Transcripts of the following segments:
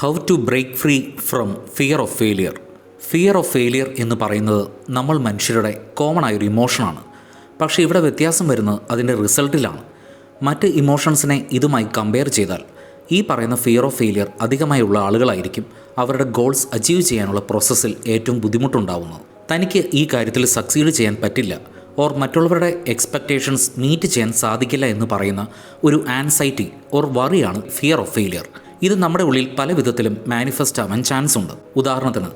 How to break free from fear of failure. Fear of failure എന്ന് പറയുന്നത് നമ്മൾ മനുഷ്യരുടെ കോമൺ ആയൊരു ഇമോഷനാണ്. പക്ഷേ ഇവിടെ വ്യത്യാസം വരുന്നത് അതിൻ്റെ റിസൾട്ടിലാണ്. മറ്റ് ഇമോഷൻസിനെ ഇതുമായി കമ്പയർ ചെയ്താൽ ഈ പറയുന്ന ഫിയർ ഓഫ് ഫെയിലിയർ അധികമായുള്ള ആളുകളായിരിക്കും അവരുടെ ഗോൾസ് അച്ചീവ് ചെയ്യാനുള്ള പ്രോസസ്സിൽ ഏറ്റവും ബുദ്ധിമുട്ടുണ്ടാവുന്നത്. തനിക്ക് ഈ കാര്യത്തിൽ സക്സീഡ് ചെയ്യാൻ പറ്റില്ല ഓർ മറ്റുള്ളവരുടെ എക്സ്പെക്റ്റേഷൻസ് മീറ്റ് ചെയ്യാൻ സാധിക്കില്ല എന്ന് പറയുന്ന ഒരു ആൻസൈറ്റി ഓർ വറിയാണ് ഫിയർ ഓഫ് ഫെയിലിയർ. ഇത് നമ്മുടെ ഉള്ളിൽ പല വിധത്തിലും മാനിഫെസ്റ്റ് ആവാൻ ചാൻസ് ഉണ്ട്. ഉദാഹരണത്തിന്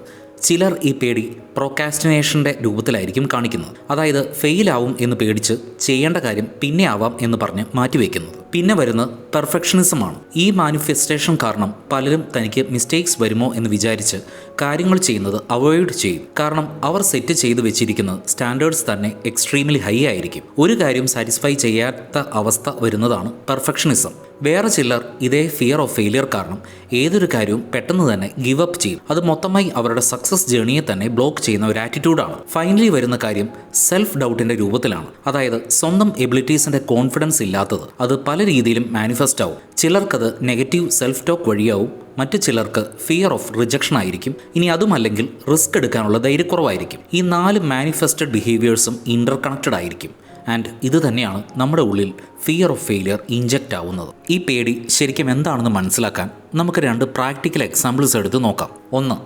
ചിലർ ഈ പേടി പ്രോക്കാസ്റ്റിനേഷൻ്റെ രൂപത്തിലായിരിക്കും കാണിക്കുന്നത്. അതായത് ഫെയിലാവും എന്ന് പേടിച്ച് ചെയ്യേണ്ട കാര്യം പിന്നെ ആവാം എന്ന് പറഞ്ഞ് മാറ്റിവെക്കുന്നത്. പിന്നെ വരുന്നത് പെർഫെക്ഷനിസമാണ്. ഈ മാനിഫെസ്റ്റേഷൻ കാരണം പലരും തനിക്ക് മിസ്റ്റേക്സ് വരുമോ എന്ന് വിചാരിച്ച് കാര്യങ്ങൾ ചെയ്യുന്നത് അവോയ്ഡ് ചെയ്യും. കാരണം അവർ സെറ്റ് ചെയ്ത് വെച്ചിരിക്കുന്നത് സ്റ്റാൻഡേർഡ്സ് തന്നെ എക്സ്ട്രീംലി ഹൈ ആയിരിക്കും. ഒരു കാര്യം സാറ്റിസ്ഫൈ ചെയ്യാത്ത അവസ്ഥ വരുന്നതാണ് പെർഫെക്ഷനിസം. വേറെ ചിലർ ഇതേ ഫിയർ ഓഫ് ഫെയിലിയർ കാരണം ഏതൊരു കാര്യവും പെട്ടെന്ന് തന്നെ ഗിവ് അപ്പ് ചെയ്യും. അത് മൊത്തമായി അവരുടെ സക്സസ് ജേണിയെ തന്നെ ബ്ലോക്ക് ചെയ്യുന്ന ഒരു ആറ്റിറ്റ്യൂഡാണ്. ഫൈനലി വരുന്ന കാര്യം സെൽഫ് ഡൗട്ടിൻ്റെ രൂപത്തിലാണ്. അതായത് സ്വന്തം എബിലിറ്റീസിൻ്റെ കോൺഫിഡൻസ് ഇല്ലാത്തത്. അത് പല രീതിയിലും മാനിഫെസ്റ്റ് ആവും. ചിലർക്കത് നെഗറ്റീവ് സെൽഫ് ടോക്ക് വഴിയാവും, മറ്റു ചിലർക്ക് ഫിയർ ഓഫ് റിജക്ഷൻ ആയിരിക്കും. ഇനി അതുമല്ലെങ്കിൽ റിസ്ക് എടുക്കാനുള്ള ധൈര്യക്കുറവായിരിക്കും. ഈ 4 മാനിഫെസ്റ്റഡ് ബിഹേവിയേഴ്സും ഇൻ്റർ കണക്റ്റഡ് ആയിരിക്കും. ആൻഡ് ഇത് തന്നെയാണ് നമ്മുടെ ഉള്ളിൽ ഫിയർ ഓഫ് ഫെയിലിയർ ഇഞ്ചക്റ്റ് ആവുന്നത്. ഈ പേടി ശരിക്കും എന്താണെന്ന് മനസ്സിലാക്കാൻ നമുക്ക് 2 പ്രാക്ടിക്കൽ എക്സാമ്പിൾസ് എടുത്ത് നോക്കാം. 1,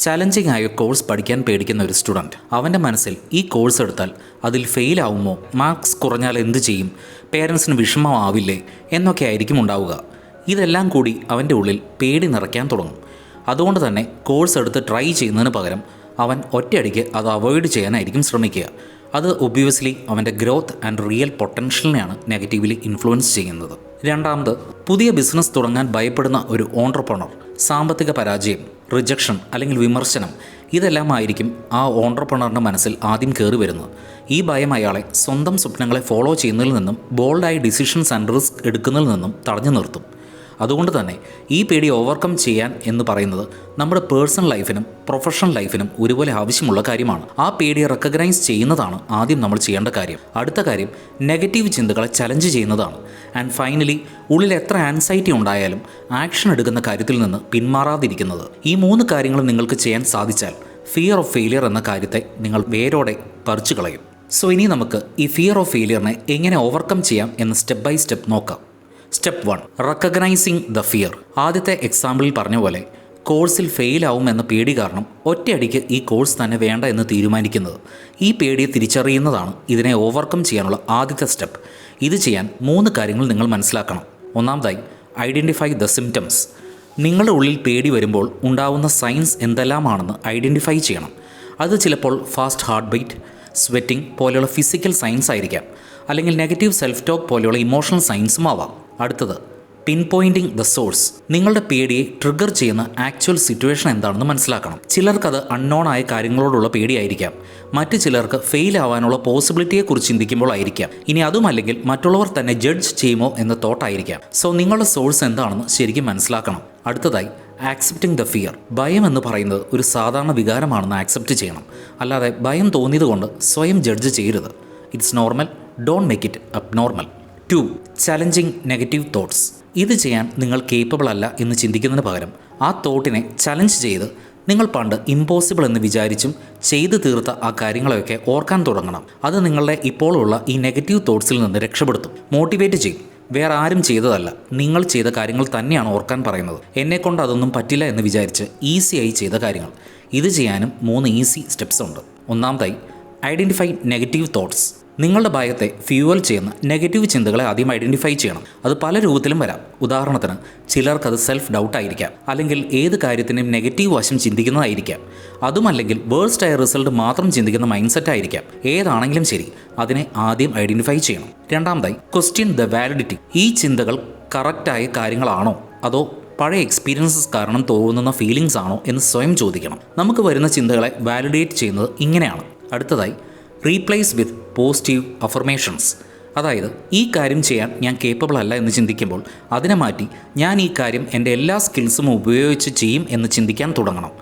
ചലഞ്ചിങ് ആയ കോഴ്സ് പഠിക്കാൻ പേടിക്കുന്ന ഒരു സ്റ്റുഡൻറ്റ്. അവൻ്റെ മനസ്സിൽ ഈ കോഴ്സ് എടുത്താൽ അതിൽ ഫെയിൽ ആവുമോ, മാർക്സ് കുറഞ്ഞാൽ എന്ത് ചെയ്യും, പേരൻസിന് വിഷമമാവില്ലേ എന്നൊക്കെ ആയിരിക്കും ഉണ്ടാവുക. ഇതെല്ലാം കൂടി അവൻ്റെ ഉള്ളിൽ പേടി നിറയ്ക്കാൻ തുടങ്ങും. അതുകൊണ്ട് തന്നെ കോഴ്സ് എടുത്ത് ട്രൈ ചെയ്യുന്നതിന് പകരം അവൻ ഒറ്റയടിക്ക് അത് അവോയ്ഡ് ചെയ്യാനായിരിക്കും ശ്രമിക്കുക. അത് ഒബ്വിയസ്ലി അവൻ്റെ ഗ്രോത്ത് ആൻഡ് റിയൽ പൊട്ടൻഷ്യലിനെയാണ് നെഗറ്റീവ്ലി ഇൻഫ്ലുവൻസ് ചെയ്യുന്നത്. 2, പുതിയ ബിസിനസ് തുടങ്ങാൻ ഭയപ്പെടുന്ന ഒരു ഓൺട്രപ്രണർ. സാമ്പത്തിക പരാജയം, റിജക്ഷൻ അല്ലെങ്കിൽ വിമർശനം ഇതെല്ലാമായിരിക്കും ആ ഓൺട്രപ്രണറിൻ്റെ മനസ്സിൽ ആദ്യം കയറി വരുന്നത്. ഈ ഭയം അയാളെ സ്വന്തം സ്വപ്നങ്ങളെ ഫോളോ ചെയ്യുന്നതിൽ നിന്നും ബോൾഡായി ഡിസിഷൻസ് ആൻഡ് റിസ്ക് എടുക്കുന്നതിൽ നിന്നും തടഞ്ഞു നിർത്തും. അതുകൊണ്ട് തന്നെ ഈ പേടി ഓവർകം ചെയ്യാൻ എന്ന് പറയുന്നത് നമ്മുടെ പേഴ്സണൽ ലൈഫിനും പ്രൊഫഷണൽ ലൈഫിനും ഒരുപോലെ ആവശ്യമുള്ള കാര്യമാണ്. ആ പേടിയെ റെക്കഗ്നൈസ് ചെയ്യുന്നതാണ് ആദ്യം നമ്മൾ ചെയ്യേണ്ട കാര്യം. അടുത്ത കാര്യം നെഗറ്റീവ് ചിന്തകളെ ചലഞ്ച് ചെയ്യുന്നതാണ്. ആൻഡ് ഫൈനലി ഉള്ളിൽ എത്ര ആൻസൈറ്റി ഉണ്ടായാലും ആക്ഷൻ എടുക്കുന്ന കാര്യത്തിൽ നിന്ന് പിന്മാറാതിരിക്കുന്നത്. ഈ 3 കാര്യങ്ങൾ നിങ്ങൾക്ക് ചെയ്യാൻ സാധിച്ചാൽ ഫിയർ ഓഫ് ഫെയിലിയർ എന്ന കാര്യത്തെ നിങ്ങൾ വേരോടെ പറിച്ചു കളയും. സോ ഇനി നമുക്ക് ഈ ഫിയർ ഓഫ് ഫെയിലിയറിനെ എങ്ങനെ ഓവർകം ചെയ്യാം എന്ന് സ്റ്റെപ്പ് ബൈ സ്റ്റെപ്പ് നോക്കാം. Step 1, recognising the fear. ആദ്യത്തെ എക്സാമ്പിളിൽ പറഞ്ഞ പോലെ കോഴ്സിൽ ഫെയിൽ ആവും എന്ന പേടി കാരണം ഒറ്റയടിക്ക് ഈ കോഴ്സ് തന്നെ വേണ്ട എന്ന് തീരുമാനിക്കുന്നത്. ഈ പേടിയെ തിരിച്ചറിയുന്നതാണ് ഇതിനെ ഓവർകം ചെയ്യാനുള്ള ആദ്യത്തെ സ്റ്റെപ്പ്. ഇത് ചെയ്യാൻ 3 കാര്യങ്ങൾ നിങ്ങൾ മനസ്സിലാക്കണം. ഒന്നാമതായി, ഐഡൻറ്റിഫൈ ദ സിംറ്റംസ്. നിങ്ങളുടെ ഉള്ളിൽ പേടി വരുമ്പോൾ ഉണ്ടാവുന്ന സൈൻസ് എന്തെല്ലാമാണെന്ന് ഐഡൻറ്റിഫൈ ചെയ്യണം. അത് ചിലപ്പോൾ ഫാസ്റ്റ് ഹാർട്ട് ബീറ്റ്, സ്വെറ്റിംഗ് പോലെയുള്ള ഫിസിക്കൽ സൈൻസ് ആയിരിക്കാം, അല്ലെങ്കിൽ നെഗറ്റീവ് സെൽഫ് ടോക്ക് പോലെയുള്ള ഇമോഷണൽ സൈൻസും ആവാം. അടുത്തത്, പിൻ പോയിൻറ്റിങ് ദ സോഴ്സ്. നിങ്ങളുടെ പേടിയെ ട്രിഗർ ചെയ്യുന്ന ആക്ച്വൽ സിറ്റുവേഷൻ എന്താണെന്ന് മനസ്സിലാക്കണം. ചിലർക്കത് അൺനോൺ ആയ കാര്യങ്ങളോടുള്ള പേടിയായിരിക്കാം, മറ്റു ചിലർക്ക് ഫെയിൽ ആവാനുള്ള പോസിബിലിറ്റിയെക്കുറിച്ച് ചിന്തിക്കുമ്പോൾ ആയിരിക്കാം. ഇനി അതുമല്ലെങ്കിൽ മറ്റുള്ളവർ തന്നെ ജഡ്ജ് ചെയ്യുമോ എന്ന തോട്ടായിരിക്കാം. സോ നിങ്ങളുടെ സോഴ്സ് എന്താണെന്ന് ശരിക്കും മനസ്സിലാക്കണം. അടുത്തതായി, ആക്സെപ്റ്റിംഗ് ദ ഫിയർ. ഭയം എന്ന് പറയുന്നത് ഒരു സാധാരണ വികാരമാണെന്ന് ആക്സെപ്റ്റ് ചെയ്യണം. അല്ലാതെ ഭയം തോന്നിയത് കൊണ്ട് സ്വയം ജഡ്ജ് ചെയ്യരുത്. It's normal, don't make it abnormal. 2, challenging negative thoughts. ഇത് ചെയ്യാൻ നിങ്ങൾ കേപ്പബിൾ അല്ല എന്ന് ചിന്തിക്കുന്നതിന് പകരം ആ തോട്ടിനെ ചലഞ്ച് ചെയ്ത് നിങ്ങൾ പണ്ട് ഇമ്പോസിബിൾ എന്ന് വിചാരിച്ചും ചെയ്തു തീർത്ത ആ കാര്യങ്ങളെയൊക്കെ ഓർക്കാൻ തുടങ്ങണം. അത് നിങ്ങളുടെ ഇപ്പോഴുള്ള ഈ നെഗറ്റീവ് തോട്ട്സിൽ നിന്ന് രക്ഷപ്പെടുത്തും, മോട്ടിവേറ്റ് ചെയ്യും. വേറെ ആരും ചെയ്തതല്ല, നിങ്ങൾ ചെയ്ത കാര്യങ്ങൾ തന്നെയാണ് ഓർക്കാൻ പറയുന്നത്. എന്നെക്കൊണ്ട് അതൊന്നും പറ്റില്ല എന്ന് വിചാരിച്ച് ഈസിയായി ചെയ്ത കാര്യങ്ങൾ. ഇത് ചെയ്യാനും 3 ഈസി സ്റ്റെപ്സ് ഉണ്ട്. ഒന്നാമതായി, ഐഡൻറ്റിഫൈ നെഗറ്റീവ് തോട്ട്സ്. നിങ്ങളുടെ ഭയത്തെ ഫ്യൂവൽ ചെയ്യുന്ന നെഗറ്റീവ് ചിന്തകളെ ആദ്യം ഐഡൻറ്റിഫൈ ചെയ്യണം. അത് പല രൂപത്തിലും വരാം. ഉദാഹരണത്തിന് ചിലർക്കത് സെൽഫ് ഡൗട്ട് ആയിരിക്കാം, അല്ലെങ്കിൽ ഏത് കാര്യത്തിനും നെഗറ്റീവ് വശം ചിന്തിക്കുന്നതായിരിക്കാം. അതുമല്ലെങ്കിൽ വേഴ്സ്റ്റ് ആയ റിസൾട്ട് മാത്രം ചിന്തിക്കുന്ന മൈൻഡ് സെറ്റ് ആയിരിക്കാം. ഏതാണെങ്കിലും ശരി, അതിനെ ആദ്യം ഐഡൻറ്റിഫൈ ചെയ്യണം. രണ്ടാമതായി, ക്വസ്റ്റ്യൻ ദ വാലിഡിറ്റി. ഈ ചിന്തകൾ കറക്റ്റായ കാര്യങ്ങളാണോ അതോ പഴയ എക്സ്പീരിയൻസസ് കാരണം തോന്നുന്ന ഫീലിങ്സ് ആണോ എന്ന് സ്വയം ചോദിക്കണം. നമുക്ക് വരുന്ന ചിന്തകളെ വാലിഡേറ്റ് ചെയ്യുന്നത് ഇങ്ങനെയാണ്. അടുത്തതായി, റീപ്ലേസ് വിത്ത് പോസിറ്റീവ് അഫർമേഷൻസ്. അതായത് ഈ കാര്യം ചെയ്യാൻ ഞാൻ കേപ്പബിൾ അല്ല എന്ന് ചിന്തിക്കുമ്പോൾ അതിനെ മാറ്റി ഞാൻ ഈ കാര്യം എൻ്റെ എല്ലാ സ്കിൽസും ഉപയോഗിച്ച് ചെയ്യും എന്ന് ചിന്തിക്കാൻ തുടങ്ങണം.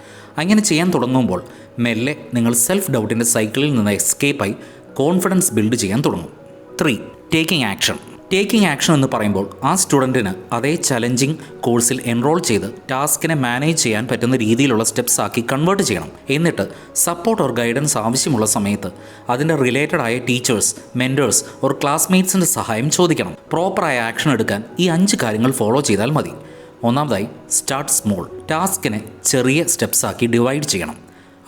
അങ്ങനെ ചെയ്യാൻ തുടങ്ങുമ്പോൾ മെല്ലെ നിങ്ങൾ സെൽഫ് ഡൗട്ടിൻ്റെ സൈക്കിളിൽ നിന്ന് എസ്കേപ്പായി കോൺഫിഡൻസ് ബിൽഡ് ചെയ്യാൻ തുടങ്ങും. 3, ടേക്കിംഗ് ആക്ഷൻ. ടേക്കിംഗ് ആക്ഷൻ എന്ന് പറയുമ്പോൾ ആ സ്റ്റുഡൻറ്റിന് അതേ ചലഞ്ചിങ് കോഴ്സിൽ എൻറോൾ ചെയ്ത് ടാസ്കിനെ മാനേജ് ചെയ്യാൻ പറ്റുന്ന രീതിയിലുള്ള സ്റ്റെപ്സ് ആക്കി കൺവേർട്ട് ചെയ്യണം. എന്നിട്ട് സപ്പോർട്ട് ഓർ ഗൈഡൻസ് ആവശ്യമുള്ള സമയത്ത് അതിൻ്റെ റിലേറ്റഡ് ആയ ടീച്ചേഴ്സ്, മെൻറ്റേഴ്സ് ഓർ ക്ലാസ്മേറ്റ്സിൻ്റെ സഹായം ചോദിക്കണം. പ്രോപ്പറായ ആക്ഷൻ എടുക്കാൻ ഈ 5 കാര്യങ്ങൾ ഫോളോ ചെയ്താൽ മതി. ഒന്നാമതായി, സ്റ്റാർട്ട് സ്മോൾ. ടാസ്കിനെ ചെറിയ സ്റ്റെപ്സ് ആക്കി ഡിവൈഡ് ചെയ്യണം.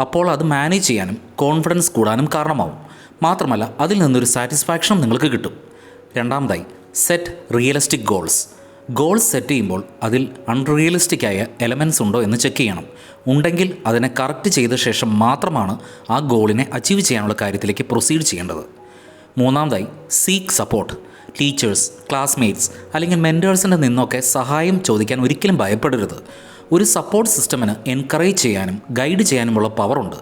അപ്പോൾ അത് മാനേജ് ചെയ്യാനും കോൺഫിഡൻസ് കൂടാനും കാരണമാവും. മാത്രമല്ല അതിൽ നിന്നൊരു സാറ്റിസ്ഫാക്ഷനും നിങ്ങൾക്ക് കിട്ടും. രണ്ടാമതായി, സെറ്റ് റിയലിസ്റ്റിക് ഗോൾസ് സെറ്റ് ചെയ്യുമ്പോൾ അതിൽ അൺറിയലിസ്റ്റിക് ആയ എലമെൻറ്റ്സ് ഉണ്ടോ എന്ന് ചെക്ക് ചെയ്യണം. ഉണ്ടെങ്കിൽ അതിനെ കറക്റ്റ് ചെയ്ത ശേഷം മാത്രമാണ് ആ ഗോളിനെ അച്ചീവ് ചെയ്യാനുള്ള കാര്യത്തിലേക്ക് പ്രൊസീഡ് ചെയ്യേണ്ടത്. മൂന്നാമതായി, സീക്ക് സപ്പോർട്ട്. ടീച്ചേഴ്സ്, ക്ലാസ്മേറ്റ്സ് അല്ലെങ്കിൽ മെൻറ്റേഴ്സിൻ്റെ നിന്നൊക്കെ സഹായം ചോദിക്കാൻ ഒരിക്കലും ഭയപ്പെടരുത്. ഒരു സപ്പോർട്ട് സിസ്റ്റമിന് എൻകറേജ് ചെയ്യാനും ഗൈഡ് ചെയ്യാനുമുള്ള പവറുണ്ട്.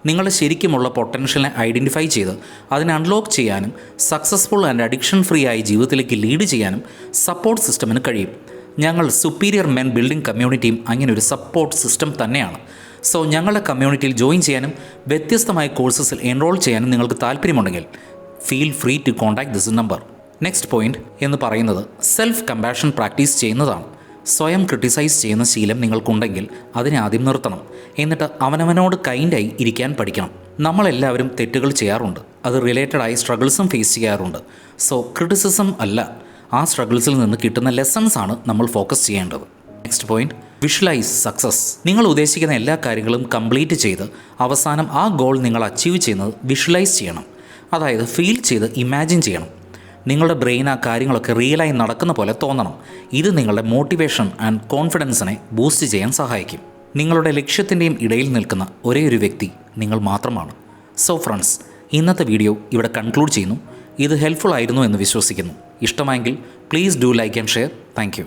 നിങ്ങളുടെ ശരിക്കുമുള്ള പൊട്ടൻഷ്യലിനെ ഐഡൻറ്റിഫൈ ചെയ്ത് അതിനെ അൺലോക്ക് ചെയ്യാനും സക്സസ്ഫുൾ ആൻഡ് അഡിക്ഷൻ ഫ്രീ ആയി ജീവിതത്തിലേക്ക് ലീഡ് ചെയ്യാനും സപ്പോർട്ട് സിസ്റ്റമിന് കഴിയും. ഞങ്ങൾ സുപ്പീരിയർ മെൻ ബിൽഡിംഗ് കമ്മ്യൂണിറ്റിയും അങ്ങനെ ഒരു സപ്പോർട്ട് സിസ്റ്റം തന്നെയാണ്. സോ ഞങ്ങളുടെ കമ്മ്യൂണിറ്റിയിൽ ജോയിൻ ചെയ്യാനും വ്യത്യസ്തമായ കോഴ്സസിൽ എൻറോൾ ചെയ്യാനും നിങ്ങൾക്ക് താല്പര്യമുണ്ടെങ്കിൽ feel free to contact this number. Next point എന്ന് പറയുന്നത് സെൽഫ് കമ്പാഷൻ പ്രാക്ടീസ് ചെയ്യുന്നതാണ്. സ്വയം ക്രിട്ടിസൈസ് ചെയ്യുന്ന ശീലം നിങ്ങൾക്കുണ്ടെങ്കിൽ അതിനെ ആദ്യം നിർത്തണം. എന്നിട്ട് അവനവനോട് കൈൻഡായി ഇരിക്കാൻ പഠിക്കണം. നമ്മളെല്ലാവരും തെറ്റുകൾ ചെയ്യാറുണ്ട്. അത് റിലേറ്റഡായി സ്ട്രഗിൾസും ഫേസ് ചെയ്യാറുണ്ട്. സോ ക്രിറ്റിസിസം അല്ല, ആ സ്ട്രഗിൾസിൽ നിന്ന് കിട്ടുന്ന ലെസൺസ് ആണ് നമ്മൾ ഫോക്കസ് ചെയ്യേണ്ടത്. Next point, visualise success. നിങ്ങൾ ഉദ്ദേശിക്കുന്ന എല്ലാ കാര്യങ്ങളും കംപ്ലീറ്റ് ചെയ്ത് അവസാനം ആ ഗോൾ നിങ്ങൾ അച്ചീവ് ചെയ്യുന്നത് വിഷ്വലൈസ് ചെയ്യണം. അതായത് ഫീൽ ചെയ്ത് ഇമാജിൻ ചെയ്യണം. നിങ്ങളുടെ ബ്രെയിൻ ആ കാര്യങ്ങളൊക്കെ റിയലായി നടക്കുന്ന പോലെ തോന്നണം. ഇത് നിങ്ങളുടെ മോട്ടിവേഷൻ ആൻഡ് കോൺഫിഡൻസിനെ ബൂസ്റ്റ് ചെയ്യാൻ സഹായിക്കും. നിങ്ങളുടെ ലക്ഷ്യത്തിൻ്റെയും ഇടയിൽ നിൽക്കുന്ന ഒരേ ഒരു വ്യക്തി നിങ്ങൾ മാത്രമാണ്. സോ ഫ്രണ്ട്സ്, ഇന്നത്തെ വീഡിയോ ഇവിടെ കൺക്ലൂഡ് ചെയ്യുന്നു. ഇത് ഹെൽപ്ഫുൾ ആയിരുന്നു എന്ന് വിശ്വസിക്കുന്നു. ഇഷ്ടമായെങ്കിൽ please do like and share. Thank you.